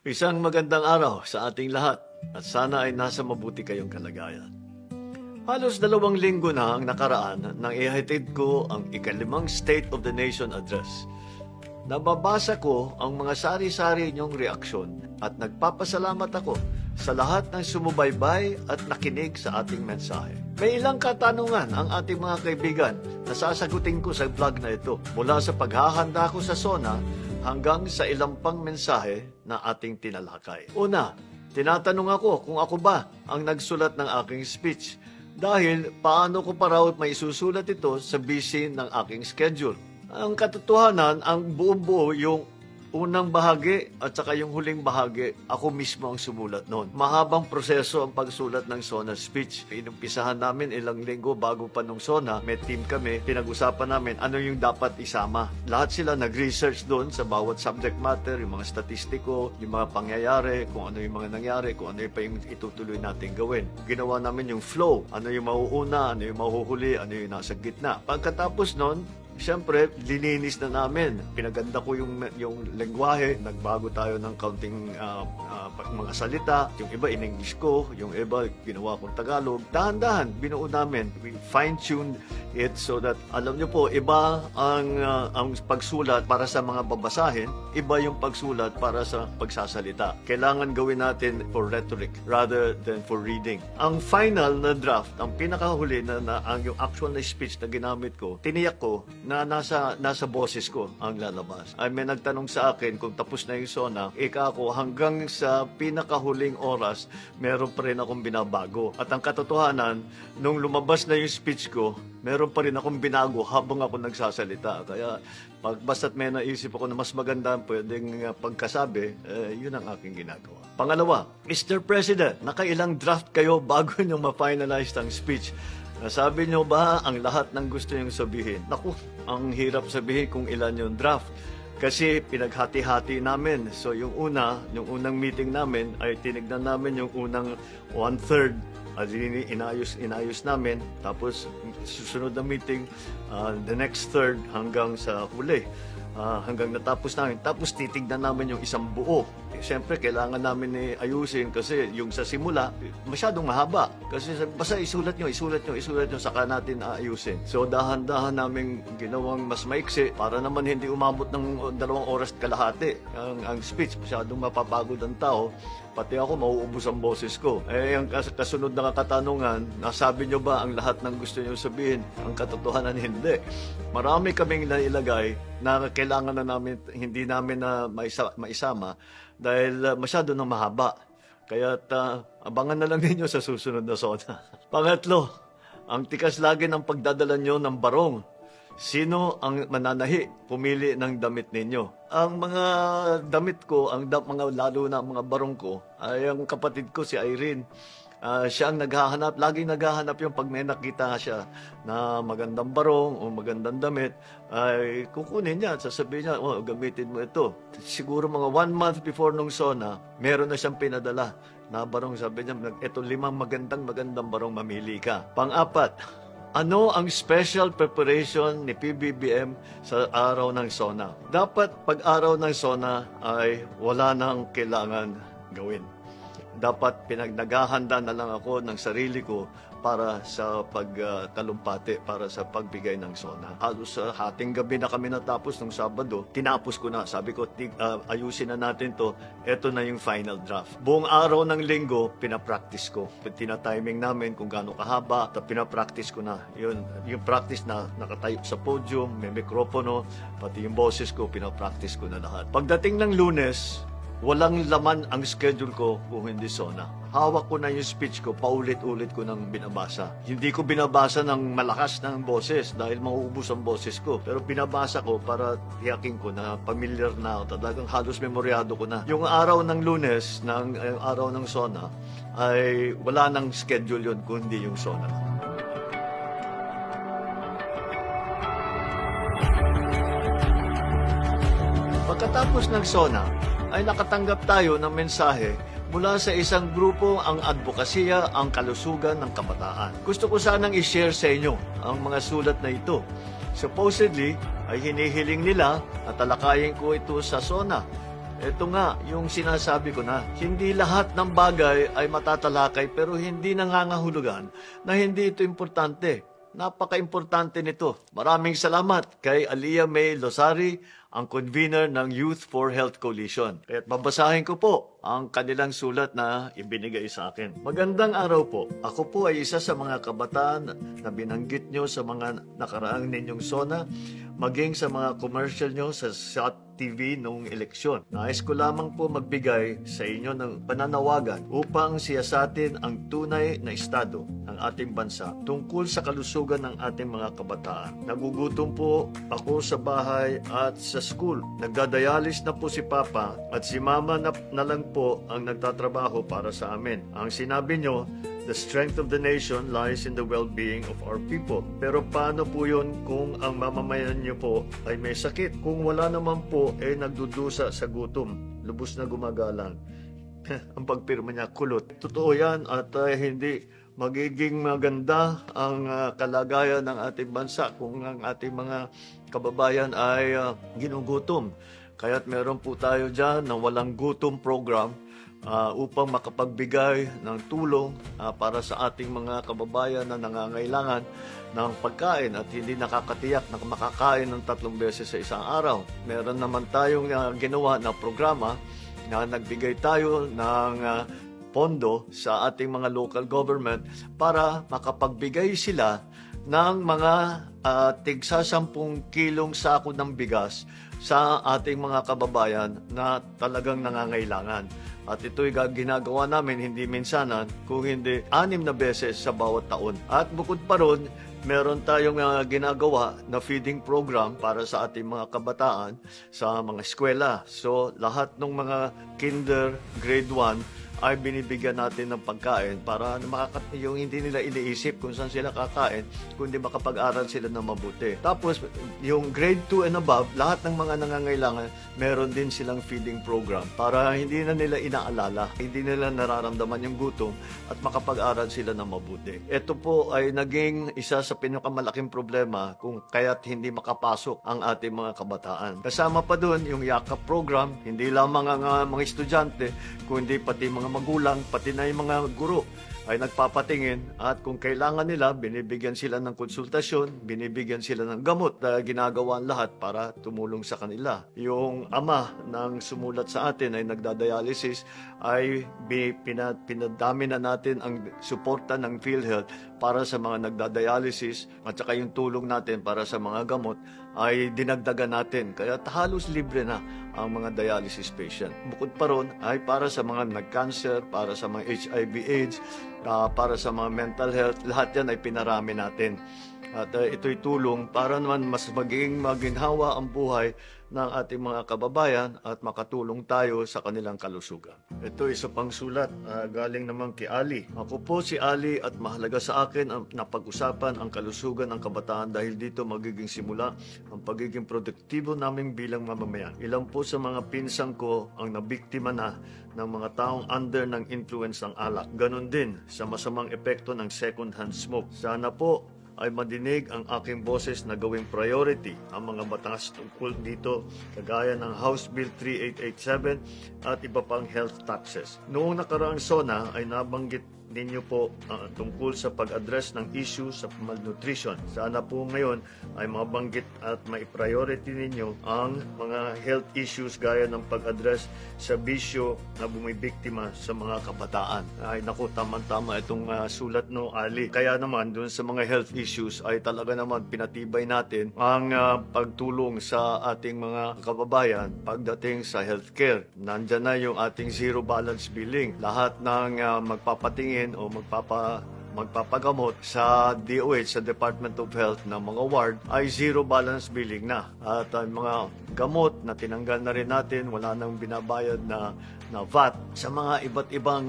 Isang magandang araw sa ating lahat at sana ay nasa mabuti kayong kalagayan. Halos 2 linggo na ang nakaraan nang ihatid ko ang ikalimang State of the Nation Address. Nababasa ko ang mga sari-sari niyong reaksyon at nagpapasalamat ako sa lahat ng sumubaybay at nakinig sa ating mensahe. May ilang katanungan ang ating mga kaibigan na sasagutin ko sa vlog na ito mula sa paghahanda ko sa SONA hanggang sa ilang pang mensahe na ating tinalakay. Una, tinatanong ako kung ako ba ang nagsulat ng aking speech dahil paano ko pa raw may susulat ito sa busy ng aking schedule. Ang katotohanan, ang buong-buo yung unang bahagi at saka yung huling bahagi, ako mismo ang sumulat noon. Mahabang proseso ang pagsulat ng SONA speech. Inumpisahan namin ilang linggo bago pa nung SONA. May team kami, pinag-usapan namin ano yung dapat isama. Lahat sila nag-research doon sa bawat subject matter, yung mga statistiko, yung mga pangyayari, kung ano yung mga nangyari, kung ano yung pa yung itutuloy natin gawin. Ginawa namin yung flow, ano yung mauuna, ano yung mahuhuli, ano yung nasa gitna. Pagkatapos noon, siyempre, lininis na namin. Pinaganda ko yung lengguwahe. Nagbago tayo ng kaunting mga salita. Yung iba in-English ko, yung iba ginawa kong Tagalog. Dahan-dahan, binuo namin. We fine-tuned it so that, alam niyo po, iba ang pagsulat para sa mga babasahin, iba yung pagsulat para sa pagsasalita. Kailangan gawin natin for rhetoric rather than for reading. Ang final na draft, ang pinakahuli ang yung actual na speech na ginamit ko, tiniyak ko na nasa boses ko ang lalabas. Ay may nagtanong sa akin kung tapos na yung SONA, ako hanggang sa pinakahuling oras, meron pa rin akong binabago. At ang katotohanan, nung lumabas na yung speech ko, meron pa rin akong binago habang ako nagsasalita. Kaya basta't may naisip ako na mas maganda pwedeng pagkasabi, yun ang aking ginagawa. Pangalawa, Mr. President, nakailang draft kayo bago nyo ma-finalize ang speech? Nasabi nyo ba ang lahat ng gusto nyong sabihin? Naku, ang hirap sabihin kung ilan yung draft. Kasi pinaghati-hati namin. So yung unang meeting namin ay tinignan namin yung unang 1/3 at inayos namin. Tapos susunod na meeting, the next third hanggang sa huli. Hanggang natapos namin. Tapos titignan namin yung isang buo. Siyempre, kailangan namin ayusin kasi yung sa simula, masyadong mahaba. Kasi basta isulat nyo, saka natin aayusin. So, dahan-dahan namin ginawang mas maiksi para naman hindi umabot ng 2 oras kalahati ang speech. Masyadong mapapagod ang tao. Pati ako, mauubos ang boses ko. Ang kasunod na katanungan, nasabi nyo ba ang lahat ng gusto nyo sabihin? Ang katotohanan, hindi. Marami kaming nailagay na kailangan na namin, hindi namin na maisama dahil masyado nang mahaba. Kaya abangan na lang ninyo sa susunod na SONA. Pangatlo, ang tikas lagi ng pagdadala nyo ng barong. Sino ang mananahi? Pumili ng damit ninyo. Ang mga damit ko, lalo na ang mga barong ko, ay ang kapatid ko si Irene. Siya ang naghahanap, laging naghahanap yung pag may nakita siya na magandang barong o magandang damit, ay kukunin niya at sasabihin niya, gamitin mo ito. Siguro mga 1 month before nung SONA, meron na siyang pinadala na barong. Sabi niya, ito 5 magandang barong, mamili ka. Pang-apat, ano ang special preparation ni PBBM sa araw ng SONA? Dapat pag araw ng SONA ay wala nang kailangan gawin. Dapat pinagnagahanda na lang ako ng sarili ko para sa pagtalumpati, para sa pagbigay ng SONA. Halos sa hating gabi na kami natapos nung Sabado, tinapos ko na. Sabi ko, ayusin na natin to. Ito na yung final draft. Buong araw ng linggo, pinapractice ko. Tina-timing namin kung gaano kahaba, pinapractice ko na. Yung practice na nakatayo sa podium, may mikropono, pati yung boses ko, pinapractice ko na lahat. Pagdating ng Lunes, walang laman ang schedule ko kung hindi SONA. Hawak ko na yung speech ko, paulit-ulit ko nang binabasa. Hindi ko binabasa ng malakas ng boses dahil mauubos ang boses ko. Pero binabasa ko para tiyakin ko na familiar na ako. Talagang halos memoryado ko na. Yung araw ng Lunes, yung araw ng SONA, ay wala nang schedule yun kundi yung SONA. Pagkatapos ng SONA, ay nakatanggap tayo ng mensahe mula sa isang grupo ang advokasya, ang kalusugan ng kabataan. Gusto ko sanang i-share sa inyo ang mga sulat na ito. Supposedly, ay hinihiling nila at talakayin ko ito sa SONA. Ito nga, yung sinasabi ko na, hindi lahat ng bagay ay matatalakay pero hindi nangangahulugan na hindi ito importante. Napaka-importante nito. Maraming salamat kay Aliyah May Losari, ang convener ng Youth for Health Coalition. Kaya't babasahin ko po ang kanilang sulat na ibinigay sa akin. Magandang araw po. Ako po ay isa sa mga kabataan na binanggit nyo sa mga nakaraang ninyong SONA, maging sa mga commercial nyo sa SHOT TV noong eleksyon. Nais ko lamang po magbigay sa inyo ng pananawagan upang siyasatin ang tunay na estado ng ating bansa tungkol sa kalusugan ng ating mga kabataan. Nagugutom po ako sa bahay at sa school. Nagdadialis na po si Papa at si Mama na lang po ang nagtatrabaho para sa amin. Ang sinabi nyo, the strength of the nation lies in the well-being of our people. Pero paano po yun kung ang mamamayan nyo po ay may sakit? Kung wala naman po, nagdudusa sa gutom, lubos na gumagalang. Ang pagpirma niya, kulot. Totoo yan at hindi magiging maganda ang kalagayan ng ating bansa kung ang ating mga kababayan ay ginugutom. Kaya't meron po tayo dyan ng walang gutom program upang makapagbigay ng tulong para sa ating mga kababayan na nangangailangan ng pagkain at hindi nakakatiyak na makakain ng 3 beses sa isang araw. Meron naman tayong ginawa na programa na nagbigay tayo ng pondo sa ating mga local government para makapagbigay sila ng mga tigsa 10 kilong sako ng bigas sa ating mga kababayan na talagang nangangailangan. At ito'y ginagawa namin hindi minsanan, kung hindi 6 na beses sa bawat taon. At bukod pa ron, meron tayong ginagawa na feeding program para sa ating mga kabataan sa mga eskwela. So lahat ng mga kinder, grade 1, ay binibigyan natin ng pagkain para yung hindi nila iniisip kung saan sila kakain, kundi makapag-aral sila ng mabuti. Tapos, yung grade 2 and above, lahat ng mga nangangailangan, meron din silang feeding program para hindi na nila inaalala, hindi nila nararamdaman yung gutom at makapag-aral sila ng mabuti. Ito po ay naging isa sa pinakamalaking problema kung kaya't hindi makapasok ang ating mga kabataan. Kasama pa doon yung YAKAP program, hindi lamang ang mga estudyante, kundi pati mga magulang, pati na yung mga guro ay nagpapatingin at kung kailangan nila, binibigyan sila ng konsultasyon, binibigyan sila ng gamot na ginagawa lahat para tumulong sa kanila. Yung ama ng sumulat sa atin ay nagdadialysis ay pinadami na natin ang suporta ng PhilHealth para sa mga nagdadialysis at saka yung tulong natin para sa mga gamot ay dinagdagan natin. Kaya halos libre na ang mga dialysis patient. Bukod pa ron ay para sa mga nag-cancer, para sa mga HIV/AIDS, para sa mga mental health, lahat yan ay pinarami natin. At ito'y tulong para naman mas maging maginhawa ang buhay ng ating mga kababayan at makatulong tayo sa kanilang kalusugan. Ito isa pang sulat galing naman kay Ali. Ako po si Ali at mahalaga sa akin ang napag-usapan ang kalusugan ng kabataan dahil dito magiging simula ang pagiging produktibo namin bilang mamamayan. Ilan po sa mga pinsang ko ang nabiktima na ng mga taong under ng influence ng alak. Ganon din sa masamang epekto ng second-hand smoke. Sana po ay madinig ang aking boses na gawing priority ang mga batas tungkol dito, kagaya ng House Bill 3887 at iba pang health taxes. Noong nakaraang SONA ay nabanggit ninyo po tungkol sa pag-address ng issue sa malnutrition. Sana po ngayon ay mabanggit at mai-priority ninyo ang mga health issues gaya ng pag-address sa bisyo na bumibiktima sa mga kabataan. Ay naku, tama-tama itong sulat no, Ali. Kaya naman dun sa mga health issues ay talaga naman pinatibay natin ang pagtulong sa ating mga kababayan pagdating sa healthcare. Nandyan na yung ating zero balance billing. Lahat ng magpapatingin o magpapagamot sa DOH, sa Department of Health ng mga ward ay zero balance billing na. At ang mga gamot na tinanggal na rin natin, wala nang binabayad na VAT sa mga iba't ibang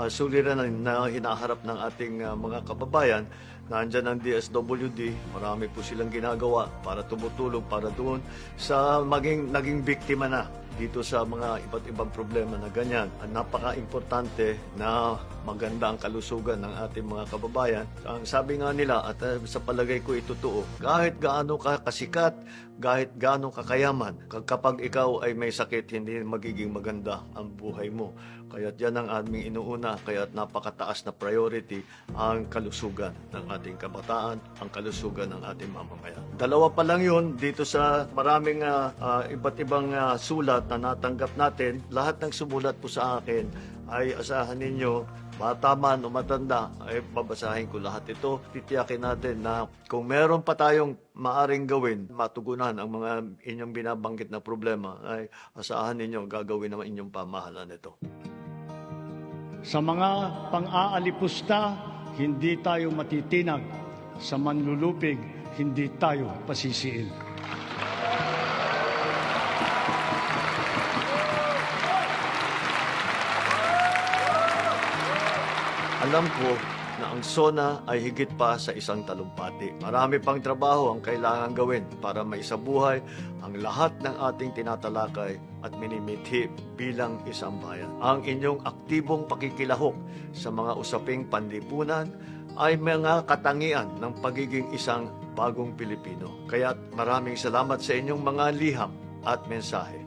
suliranin na hinaharap ng ating mga kababayan. Nandyan ang DSWD, marami po silang ginagawa para tumutulong para doon sa naging biktima na dito sa mga iba't ibang problema na ganyan. Ang napaka-importante na maganda ang kalusugan ng ating mga kababayan. Ang sabi nga nila, at sa palagay ko ito totoo, kahit gaano ka kasikat, kahit gaano ka kayaman. Kapag ikaw ay may sakit, hindi magiging maganda ang buhay mo. Kaya't yan ang aming inuuna, kaya't napakataas na priority ang kalusugan ng ating kabataan, ang kalusugan ng ating mamamayan. Dalawa pa lang yun dito sa maraming iba't ibang sulat na natanggap natin. Lahat ng sumulat po sa akin ay asahan ninyo, bata man o matanda, ay babasahin ko lahat ito. Titiyakin natin na kung meron pa tayong maaring gawin, matugunan ang mga inyong binabanggit na problema, ay asahan ninyo, gagawin naman inyong pamahalaan ito. Sa mga pang-aalipusta, hindi tayo matitinag. Sa manlulupig, hindi tayo pasisiil. Alam ko na ang SONA ay higit pa sa isang talumpati. Marami pang trabaho ang kailangan gawin para maisabuhay ang lahat ng ating tinatalakay at minimithi bilang isang bayan. Ang inyong aktibong pakikilahok sa mga usaping panlipunan ay mga katangian ng pagiging isang bagong Pilipino. Kaya't maraming salamat sa inyong mga liham at mensahe.